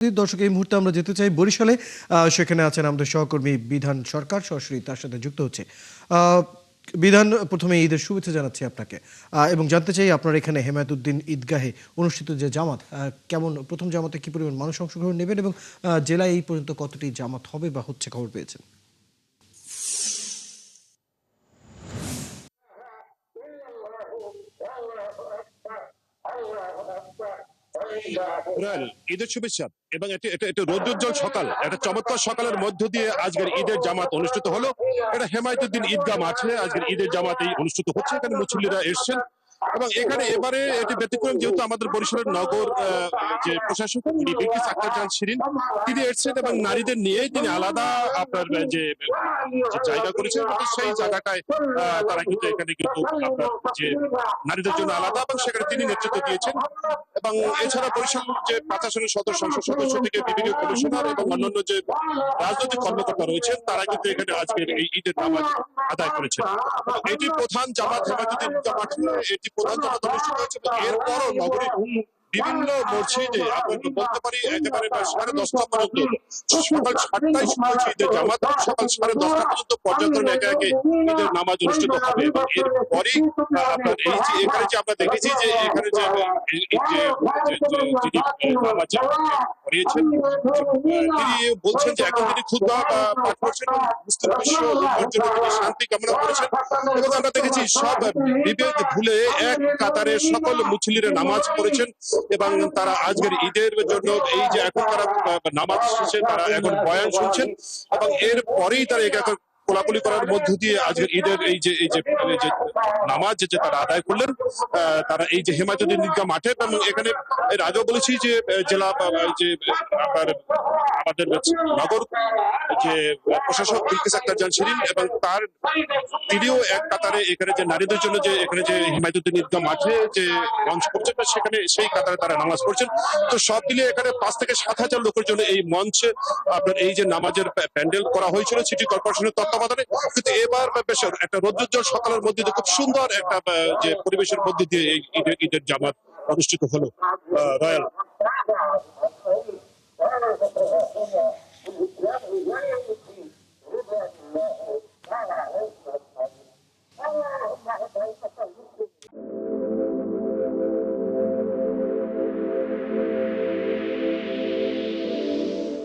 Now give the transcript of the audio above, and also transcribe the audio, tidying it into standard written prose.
দর্শক, এই মুহূর্তে আমরা যেতে চাই বরিশালে। সেখানে আছেন আমাদের সহকর্মী বিধান সরকার, সরাসরি তার সাথে যুক্ত হচ্ছে। বিধান, প্রথমে ঈদের শুভেচ্ছা জানাচ্ছি আপনাকে এবং জানতে চাই আপনার এখানে হেমায়েতুদ্দিন ঈদগাহে অনুষ্ঠিত যে জামাত, কেমন, প্রথম জামাতে কি পরিমাণ মানুষ অংশগ্রহণ নেবেন এবং জেলায় এই পর্যন্ত কতটি জামাত হবে বা হচ্ছে খবর পেয়েছেন? ঈদের শুভেচ্ছা এবং এটা রৌদ্রোজ্জ্বল সকাল, একটা চমৎকার সকালের মধ্য দিয়ে আজকের ঈদের জামাত অনুষ্ঠিত হলো। এটা হেমায়েতুদ্দিন ঈদগাহ মাঠে আজকের ঈদের জামাত এই অনুষ্ঠিত হচ্ছে। এখানে মুসল্লিরা এসছেন এবং এখানে এবারে এটি ব্যতিক্রম, যেহেতু আমাদের বরিশালের নগর যে প্রশাসক বিলকিস আক্তার জাহান শিরিন তিনি এসছেন এবং নারীদের নিয়ে তিনি আলাদা আপনার যে জায়গা করেছেন, সেই জায়গাটায় তারা কিন্তু এখানে কিন্তু আপনার যে নারীদের জন্য আলাদা, এবং সেখানে তিনি নেতৃত্ব দিয়েছেন। এবং এছাড়া বরিশাল যে ৫ আসনের সংসদ সদস্য থেকে বিভাগীয় কমিশনার এবং অন্যান্য যে রাজনৈতিক কর্মকর্তা রয়েছেন তারা কিন্তু এখানে আজকের এই ঈদের নামাজ আদায় করেছেন। এটি প্রধান জামাত হেমায়েতুদ্দিন ঈদগাহ মাঠে এটি প্রধান জামাত অনুষ্ঠিত হয়েছে। এরপরও নগরীর বিভিন্ন মসজিদে আপনাকে বলতে পারি একেবারে 10:30 পর্যন্ত, সকাল 7টায় শুরু হয়েছে ঈদের জামাত, সকাল 10:30 পর্যন্ত পর্যায়ক্রমে একে একে ঈদের নামাজ অনুষ্ঠিত হবে। এবং এরপরই আপনার এই যে এখানে যে আমরা দেখেছি যে এখানে যে যিনি নামাজ পড়িয়েছেন তিনি বলছেন যে এখন তিনি খুতবা পাঠ করছেন, মুসলিম বিশ্ব জন্য তিনি শান্তি কামনা করেছেন। এবং আমরা দেখেছি সব বিভেদ ভুলে এক কাতারে সকল মুসল্লিরা নামাজ পড়েছেন এবং তারা আজকের ঈদের জন্য এই যে এখন তারা নামাজ শেষে তারা এখন বয়ান শুনছেন এবং এর পরেই তারা একে কোলাকুলি করার মধ্য দিয়ে আজকের ঈদের এই যে নামাজ যে তারা আদায় করলেন। তারা এই যে হেমায়েতুদ্দিন ঈদগাহ মাঠে, এবং এখানে এর আগেও বলেছি যে জেলা যে আপনার আমাদের নগর যে প্রশাসক বিলকিস আক্তার জাহান শিরিন এবং তিনিও এক কাতারে এখানে যে নারীদের জন্য যে এখানে যে হেমায়েতুদ্দিন ঈদগাহ মাঠে যে মঞ্চ করছেন সেখানে সেই কাতারে তারা নামাজ পড়ছেন। তো সব মিলিয়ে এখানে 5 থেকে 7,000 লোকের জন্য এই মঞ্চে আপনার এই যে নামাজের প্যান্ডেল করা হয়েছিল সিটি কর্পোরেশনের তত্ত্বাবধানে। কিন্তু এবার বেশ একটা রৌদ্রোজ্জ্বল সকালের মধ্যে দিয়ে খুব সুন্দর একটা যে পরিবেশের মধ্যে দিয়ে এই ঈদের জামাত অনুষ্ঠিত হলো। রয়্যাল।